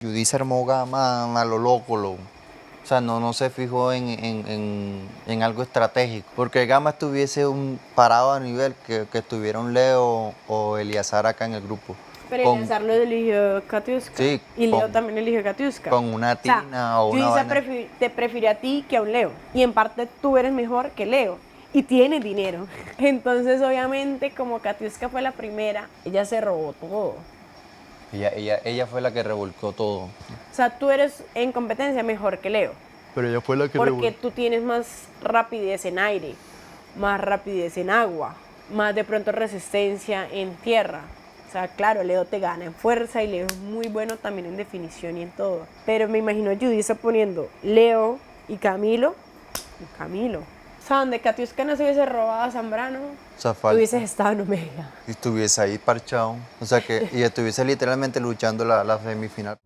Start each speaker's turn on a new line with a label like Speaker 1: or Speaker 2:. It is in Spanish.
Speaker 1: Judy se armó gama a lo loco, o sea, no se fijó en algo estratégico. Porque Gama estuviese parado a nivel que estuviera un Leo o Eliazar acá en el grupo.
Speaker 2: Pero Eleazar lo eligió Katiuska.
Speaker 1: Sí,
Speaker 2: Y Leo también eligió Katiuska.
Speaker 1: con una tina o una
Speaker 2: Yudisa
Speaker 1: vaina.
Speaker 2: te prefirió a ti que a un Leo. Y en parte tú eres mejor que Leo. Y tienes dinero. Entonces, obviamente, como Katiuska fue la primera, ella se robó todo.
Speaker 1: Ella fue la que revolcó todo.
Speaker 2: O sea, tú eres en competencia mejor que Leo.
Speaker 1: Pero ella fue la que
Speaker 2: Porque tú tienes más rapidez en aire, más rapidez en agua, más de pronto resistencia en tierra. O sea, claro, Leo te gana en fuerza y Leo es muy bueno también en definición y en todo. Pero me imagino a Yudisa poniendo Leo y Camilo. O sea, donde Katiuska no se hubiese robado a Zambrano, tú hubieses estado en Omega.
Speaker 1: Y estuviese ahí parchado. O sea, y estuviese literalmente luchando la semifinal.